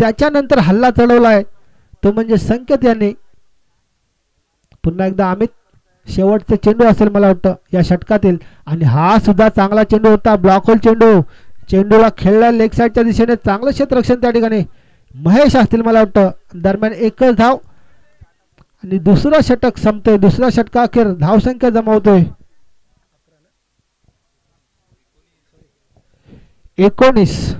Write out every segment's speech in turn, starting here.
त्याच्यानंतर हल्ला चढवलाय तो म्हणजे संकेत यांनी. पुन्हा एकदा अमित, शेवटचा चेंडू असेल मला वाटतं या षटकातील, आणि हा सुद्धा चांगला चेंडू होता, ब्लॉक होल चेंडू. चेंडूला खेळला लेग साईडच्या दिशेने, चांगलं क्षेत्ररक्षण त्या ठिकाणी महेश असतील मला वाटतं. दरम्यान एकच धाव आणि दुसरा षटक संपतोय. दुसरा षटकाखेर धावसंख्या जमावतोय 19.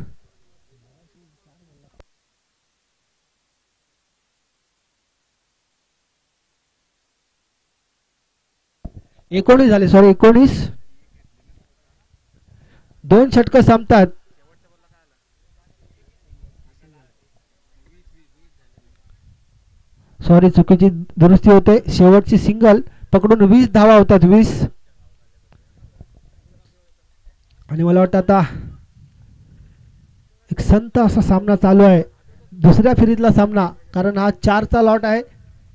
झाले, सॉरी 19. 2 षटक संपतात. सॉरी, चुकीची दुरुस्ती होते. शेवटची सिंगल पकडून 20 धावा होतात, 20. आणि मला वाटतं आता एक संत असा सामना चालू आहे, दुसऱ्या फेरीतला सामना, कारण हा 4चा लॉट आहे.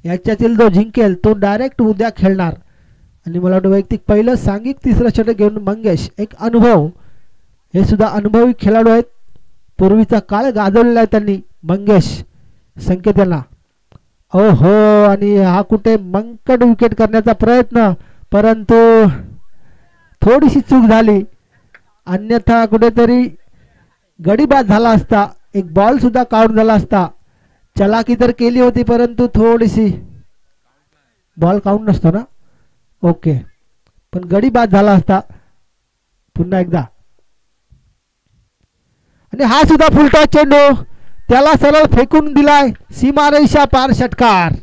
याच्यातील जो जिंकेल तो डायरेक्ट उद्या खेळणार. आणि मला वाटतं वैयक्तिक पहिलं सांघिक तिसरं षटक घेऊन मंगेश, एक अनुभव, हे सुद्धा अनुभवी खेळाडू आहेत. पूर्वीचा काळ गाजवलेला आहे त्यांनी. मंगेश संकेत यांना, ओ हो, आणि हा कुठे मंकड विकेट करण्याचा प्रयत्न, परंतु थोडीशी चूक झाली, अन्यथा कुठेतरी गडीबाद झाला असता, एक बॉल सुद्धा काउंट झाला असता. चलाकी तर केली होती परंतु थोडीशी, बॉल काउंट नसतो ना, ओके, पण गडीबाद झाला असता. पुन्हा एकदा, आणि हा सुद्धा फुलटॉस चेंडू, त्याला सरळ फेकून दिलाय सीमारेषा पार षटकार.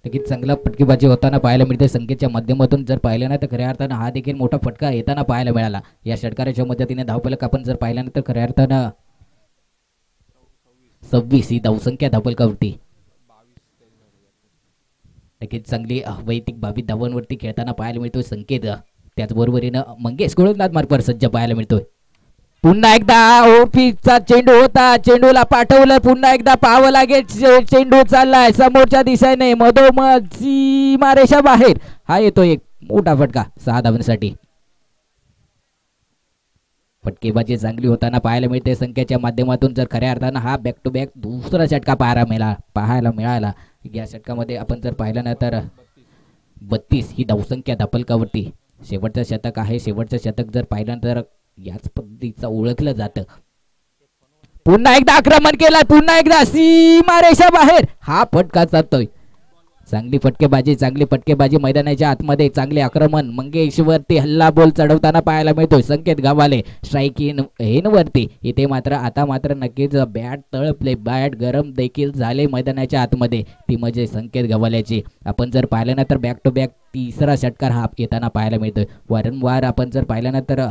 नक्कीच चांगला फटकेबाजी होताना पाहायला मिळते संकेतच्या माध्यमातून. जर पाहिलं ना तर खऱ्या अर्थानं हा देखील मोठा फटका येताना पाहायला मिळाला. या षटकाराच्या मदतीने धावफलक आपण जर पाहिलं ना तर खऱ्या अर्थानं 26 ही धावसंख्या धावफलकावरती. नक्कीच चांगली वैयक्तिक 22 धावांवरती खेळताना पाहायला मिळतोय संकेत. त्याचबरोबरीनं मंगेश गोलंदाज मार्गवर सज्ज पाहायला मिळतोय. पुन्हा एकदा ओपीचा चेंडू होता, चेंडूला पाठवलं, पुन्हा एकदा पाहावं लागेल. चेंडू चाललाय समोरच्या दिशेने, मधोमध सीमारेषा बाहेर. हा येतो एक मोठा फटका 6 धावांसाठी. फटकेबाजी चांगली होताना पाहायला मिळते संख्येच्या माध्यमातून. जर खऱ्या अर्थानं हा बॅक टू बॅक दुसरा षटका पाहायला मिळाला. या षटकामध्ये आपण जर पाहिलं ना तर 32 ही धावसंख्या धावफलकावरती. शेवटचं शतक आहे. शेवटचं शतक जर पाहिलं तर याच पद्धतीचं ओळखलं जातं. पुन्हा एकदा आक्रमण केलं, पुन्हा एकदा सीमारेषा बाहेर. हा फटका जातोय. चांगली फटकेबाजी मैदानाच्या आतमध्ये, चांगले आक्रमण. मंगेशवरती हल्ला बोल चढवताना पाहायला मिळतोय संकेत गावाले. स्ट्राईक इन वरती. इथे मात्र आता मात्र नक्कीच बॅट तळपले, बॅट गरम देखील झाले मैदानाच्या आतमध्ये, ती म्हणजे संकेत गावाल्याची. आपण जर पाहिलं ना तर बॅक टू बॅक तिसरा षटकार हा येताना पाहायला मिळतोय. वारंवार आपण जर पाहिलं ना तर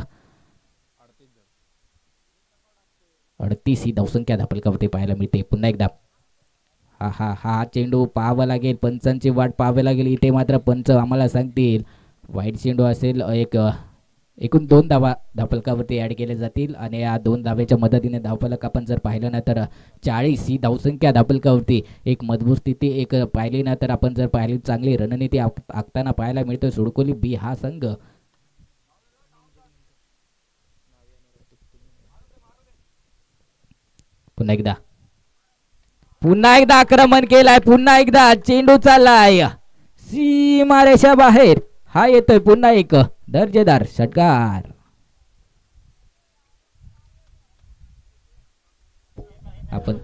38 ही धावसंख्या धावफलकावरती पाहायला मिळते. पुन्हा एकदा हा चेंडू पाहावा लागेल, पंचांची वाट पाहावी लागेल. इथे मात्र पंच आम्हाला सांगतील वाईट चेंडू असेल. एकूण 2 धावा धावफलकावरती ॲड केले जातील आणि या 2 धावेच्या मदतीने धावफलक आपण जर पाहिलं ना तर 40 ही धावसंख्या धावफलकावरती. एक मजबूत स्थिती एक पाहिली ना तर आपण जर पाहिली चांगली रणनीती आखताना पाहायला मिळतोय सुडकोली बी हा संघ. पुन्हा एकदा आक्रमण केलाय, पुन्हा एकदा चेंडू चाललाय सीमारेषा बाहेर. हा येतोय पुन्हा एक दर्जेदार षटकार. आपण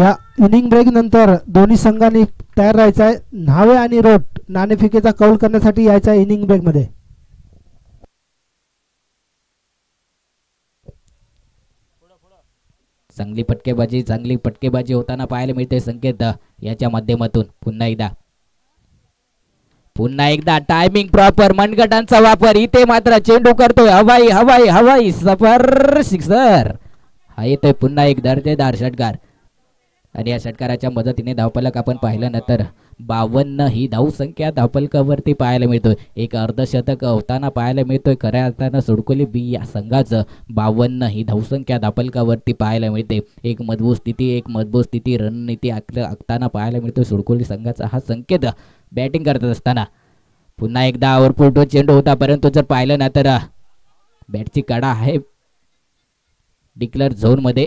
या इनिंग ब्रेक नंतर दोन्ही संघांनी तयार राहायचं आहे. न्हावे आणि रोट नाणेफेकीचा कौल करण्यासाठी यायचा इनिंग ब्रेक मध्ये. चांगली फटकेबाजी होताना पाहायला मिळते संकेत याच्या माध्यमातून. पुन्हा एकदा टायमिंग प्रॉपर, मनगटांचा वापर. इथे मात्र चेंडू करतोय हवाई सफर सिक्सर. हा येतोय पुन्हा एक दर्जेदार षटकार. आणि या षटकाराच्या मदतीने धावफलक आपण पाहिलं ना तर 52 ही धावसंख्या धावफलकावरती पाहायला मिळतोय. एक अर्धशतक होताना पाहायला मिळतोय. खऱ्या अर्थानं सुडकोली बी या संघाचं 52 ही धावसंख्या धावफलकावरती पाहायला मिळते. एक मजबूत स्थिती रणनीती आखताना पाहायला मिळतोय सुडकोली संघाचा हा संकेत बॅटिंग करत असताना. पुन्हा एकदा ओव्हरपुल तो चेंडू होता, परंतु जर पाहिलं ना तर बॅटची कडा आहे डिक्लेअर झोन मध्ये.